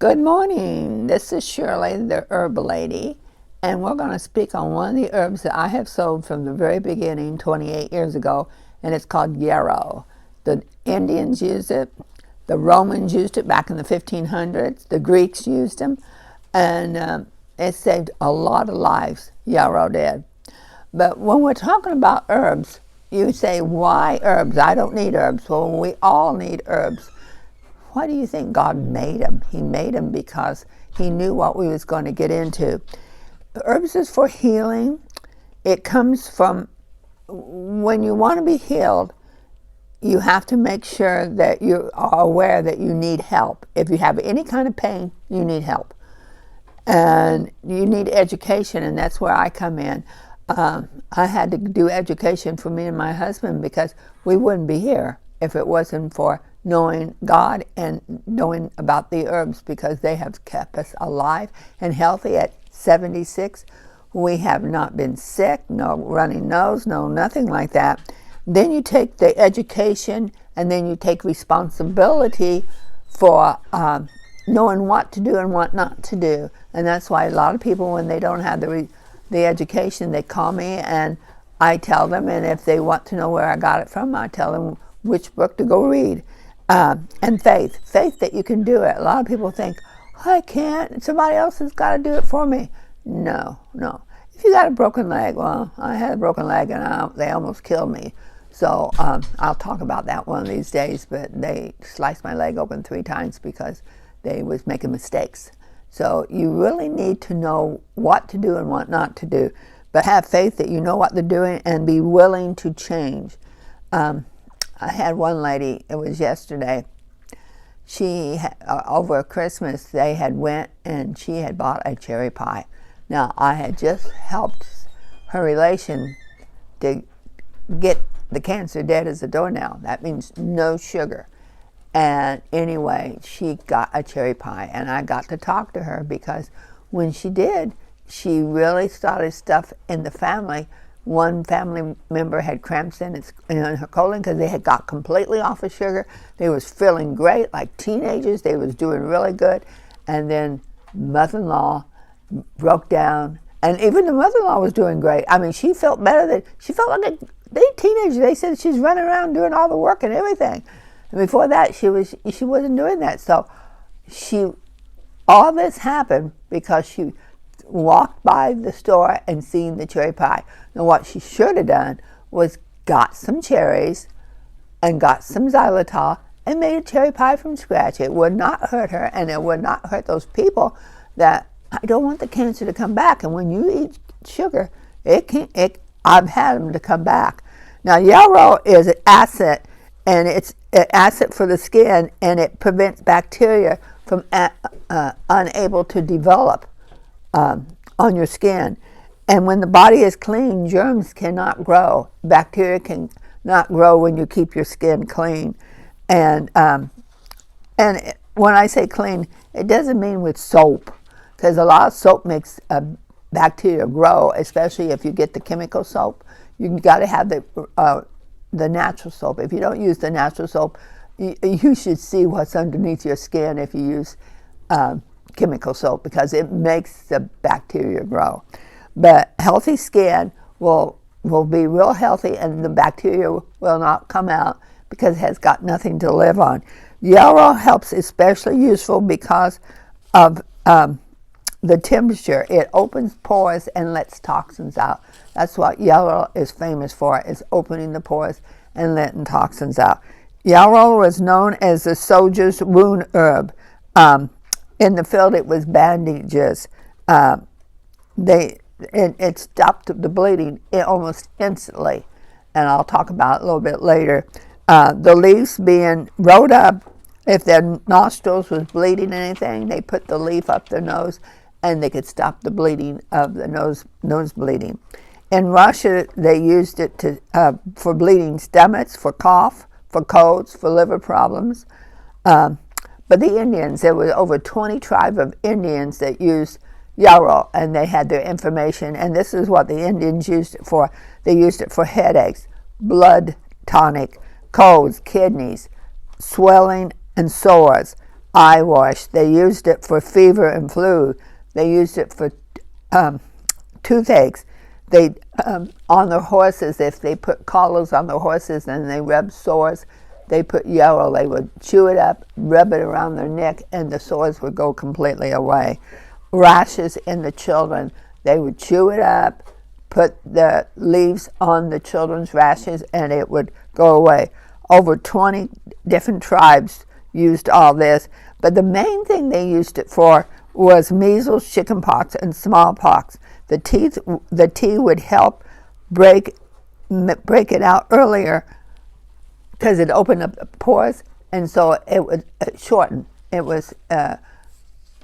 Good morning. This is Shirley, the herb lady, and we're going to speak on one of the herbs that I have sold from the very beginning 28 years ago, and it's called yarrow. The Indians used it, the Romans used it back in the 1500s, the Greeks used them, and it saved a lot of lives, yarrow did. But when we're talking about herbs, you say, why herbs? I don't need herbs. Well, we all need herbs. Why do you think God made them? He made them because he knew what we was going to get into. Herbs is for healing. It comes from when you want to be healed, you have to make sure that you are aware that you need help. If you have any kind of pain, you need help. And you need education, and that's where I come in. I had to do education for me and my husband because we wouldn't be here if it wasn't for knowing God and knowing about the herbs, because they have kept us alive and healthy at 76. We have not been sick, no running nose, no nothing like that. Then you take the education and then you take responsibility for knowing what to do and what not to do. And that's why a lot of people, when they don't have the education, they call me and I tell them, and if they want to know where I got it from, I tell them which book to go read. And faith that you can do it. A lot of people think, I can't, somebody else has got to do it for me. No. If you got a broken leg, well, I had a broken leg and they almost killed me. So I'll talk about that one of these days, but they sliced my leg open 3 times because they was making mistakes. So you really need to know what to do and what not to do, but have faith that you know what they're doing and be willing to change. I had one lady, it was yesterday, she, over Christmas, they had went and she had bought a cherry pie. Now, I had just helped her relation to get the cancer dead as a doornail. That means no sugar. And anyway, she got a cherry pie, and I got to talk to her because when she did, she really started stuff in the family. One family member had cramps in her colon because they had got completely off of sugar. They was feeling great, like teenagers. They was doing really good. And then mother-in-law broke down, and even the mother-in-law was doing great. I mean, she felt better. She felt like a teenager. They said she's running around doing all the work and everything. And before that, she wasn't doing that. So all this happened because she walked by the store and seen the cherry pie. Now what she should have done was got some cherries and got some xylitol and made a cherry pie from scratch. It would not hurt her, and it would not hurt those people that I don't want the cancer to come back. And when you eat sugar, I've had them to come back. Now yarrow is an acid, and it's an acid for the skin, and it prevents bacteria from unable to develop on your skin. And when the body is clean, germs cannot grow. Bacteria can not grow when you keep your skin clean. And when I say clean, it doesn't mean with soap, because a lot of soap makes bacteria grow, especially if you get the chemical soap. You got to have the natural soap. If you don't use the natural soap, you should see what's underneath your skin if you use chemical soap, because it makes the bacteria grow. But healthy skin will be real healthy, and the bacteria will not come out because it has got nothing to live on. Yarrow helps, especially useful because of the temperature. It opens pores and lets toxins out. That's what yarrow is famous for, is opening the pores and letting toxins out. Yarrow was known as the soldier's wound herb. In the field, it was bandages. It stopped the bleeding almost instantly, and I'll talk about it a little bit later. The leaves being rolled up, if their nostrils was bleeding anything, they put the leaf up their nose, and they could stop the bleeding of the nose bleeding. In Russia, they used it for bleeding stomachs, for cough, for colds, for liver problems. But the Indians, there were over 20 tribes of Indians that used yarrow, and they had their information, and this is what the Indians used it for. They used it for headaches, blood tonic, colds, kidneys, swelling and sores, eye wash. They used it for fever and flu. They used it for toothaches. They on their horses, if they put collars on their horses and they rubbed sores, they put Yarrow. They would chew it up, rub it around their neck, and the sores would go completely away. Rashes in the children, they would chew it up, put the leaves on the children's rashes, and it would go away. Over 20 different tribes used all this, but the main thing they used it for was measles, chickenpox, and smallpox. The tea would help break it out earlier because it opened up the pores, and so it would shorten. It was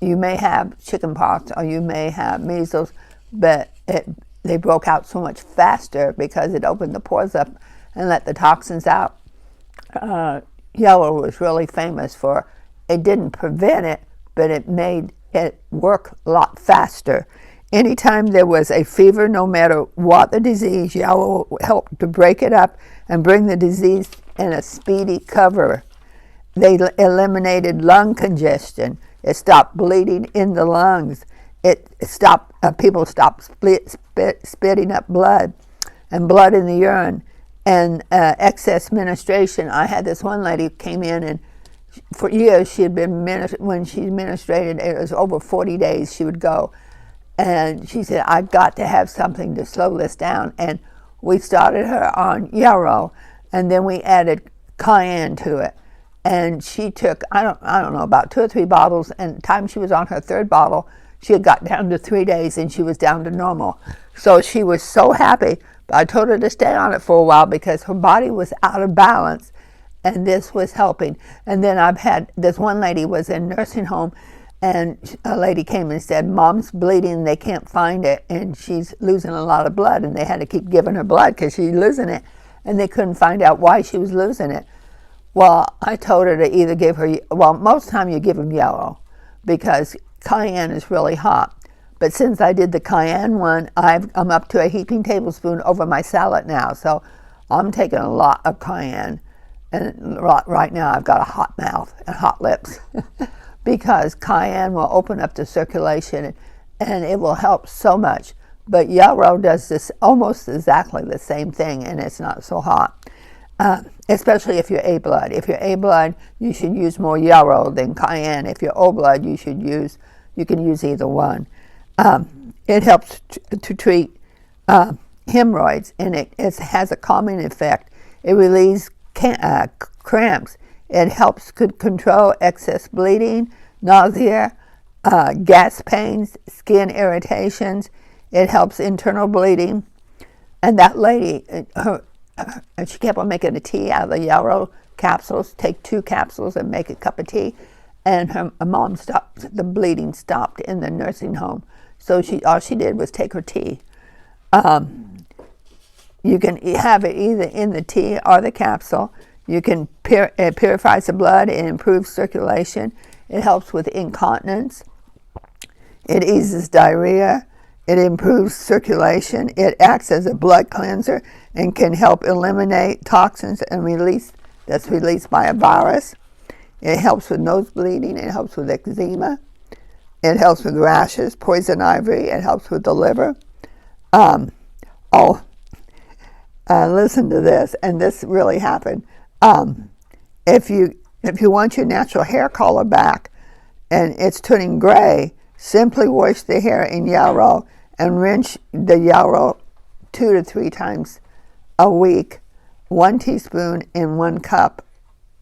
you may have chickenpox or you may have measles, but they broke out so much faster because it opened the pores up and let the toxins out. Yarrow was really famous for, it didn't prevent it, but it made it work a lot faster. Anytime there was a fever, no matter what the disease, Yarrow helped to break it up and bring the disease in a speedy cover. They eliminated lung congestion. It stopped bleeding in the lungs. It stopped, people stopped spitting up blood and blood in the urine and excess menstruation. I had this one lady who came in, and for years she had been, when she menstruated, it was over 40 days she would go. And she said, I've got to have something to slow this down. And we started her on Yarrow, and then we added cayenne to it. And she took, I don't know, about 2 or 3 bottles, and the time she was on her 3rd bottle, she had got down to 3 days and she was down to normal. So she was so happy, but I told her to stay on it for a while because her body was out of balance, and this was helping. And then I've had, this one lady was in nursing home, and a lady came and said, Mom's bleeding, they can't find it, and she's losing a lot of blood, and they had to keep giving her blood because she's losing it, and they couldn't find out why she was losing it. Well, I told her to either give her, well, most of the time you give them Yarrow because cayenne is really hot. But since I did the cayenne one, I'm up to a heaping tablespoon over my salad now, so I'm taking a lot of cayenne, and right now I've got a hot mouth and hot lips. Because cayenne will open up the circulation and it will help so much. But Yarrow does this almost exactly the same thing, and it's not so hot, especially if you're A blood. If you're A blood, you should use more Yarrow than cayenne. If you're O blood, you can use either one. It helps to treat hemorrhoids, and it has a calming effect. It relieves cramps. It helps control excess bleeding, nausea, gas pains, skin irritations. It helps internal bleeding. And that lady, she kept on making a tea out of the Yarrow capsules. Take 2 capsules and make a cup of tea. And her mom stopped, the bleeding stopped in the nursing home. So all she did was take her tea. You can have it either in the tea or the capsule. You can it purifies the blood, it improves circulation, it helps with incontinence, it eases diarrhea, it improves circulation, it acts as a blood cleanser and can help eliminate toxins and that's released by a virus. It helps with nose bleeding, it helps with eczema, it helps with rashes, poison ivy, it helps with the liver. Listen to this, and this really happened. If you want your natural hair color back and it's turning gray, simply wash the hair in Yarrow and rinse the Yarrow 2 to 3 times a week, 1 teaspoon in 1 cup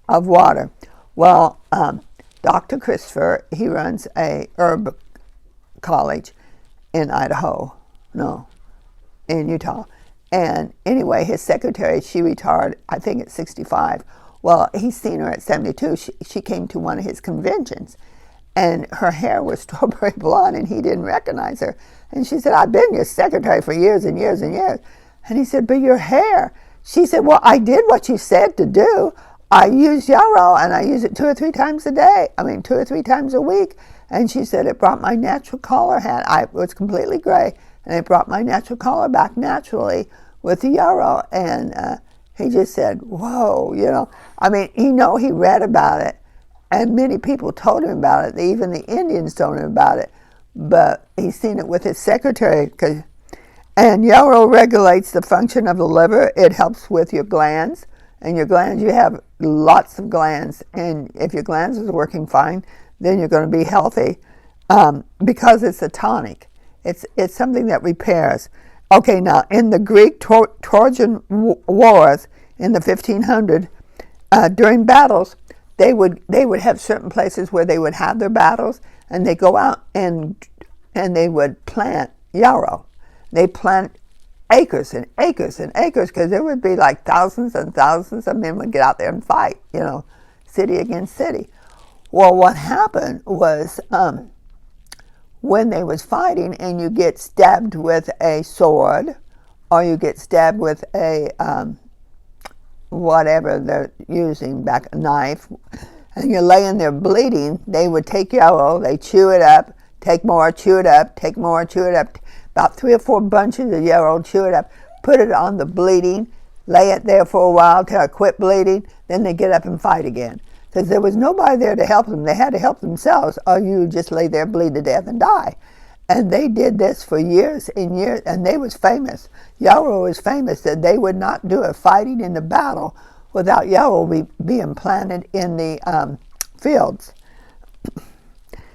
of water. Well, Dr. Christopher, he runs a herb college in in Utah. And anyway, his secretary, she retired, I think at 65. Well, he's seen her at 72. She came to one of his conventions, and her hair was strawberry blonde, and he didn't recognize her. And she said, I've been your secretary for years and years and years. And he said, but your hair. She said, well, I did what you said to do. I use Yarrow, and I use it 2 or 3 times a day. 2 or 3 times a week. And she said, it brought my natural color. I was completely gray, and it brought my natural color back naturally with the Yarrow. And he just said, whoa, he read about it, and many people told him about it. Even the Indians told him about it. But he's seen it with his secretary. And yarrow regulates the function of the liver. It helps with your glands. And your glands, you have lots of glands. And if your glands are working fine, then you're going to be healthy because it's a tonic. It's something that repairs. Okay, now in the Greek Trojan Wars in the 1500s, during battles, they would have certain places where they would have their battles, and they go out and they would plant yarrow. They plant acres and acres and acres, because there would be like thousands and thousands of men would get out there and fight, city against city. Well, what happened was when they was fighting and you get stabbed with a sword or you get stabbed with a whatever they're using, back a knife, and you're laying there bleeding, they would take yarrow, they chew it up, take more, chew it up, take more, chew it up, about 3 or 4 bunches of yarrow, chew it up, put it on the bleeding, lay it there for a while till it quit bleeding, then they get up and fight again. Because there was nobody there to help them. They had to help themselves, or you just lay there, bleed to death, and die. And they did this for years and years, and they was famous. Yarrow was famous that they would not do a fighting in the battle without yarrow being planted in the fields.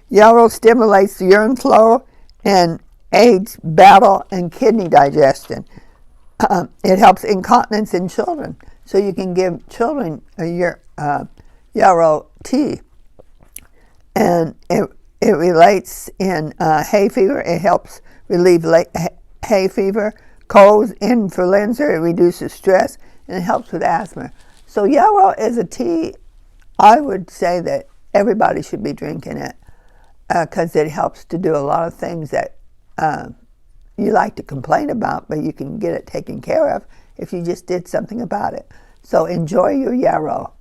Yarrow stimulates the urine flow and aids bowel and kidney digestion. It helps incontinence in children, so you can give children yarrow tea. And it relates in hay fever. It helps relieve hay fever. Colds, influenza, it reduces stress, and it helps with asthma. So yarrow is a tea. I would say that everybody should be drinking it because it helps to do a lot of things that you like to complain about, but you can get it taken care of if you just did something about it. So enjoy your yarrow.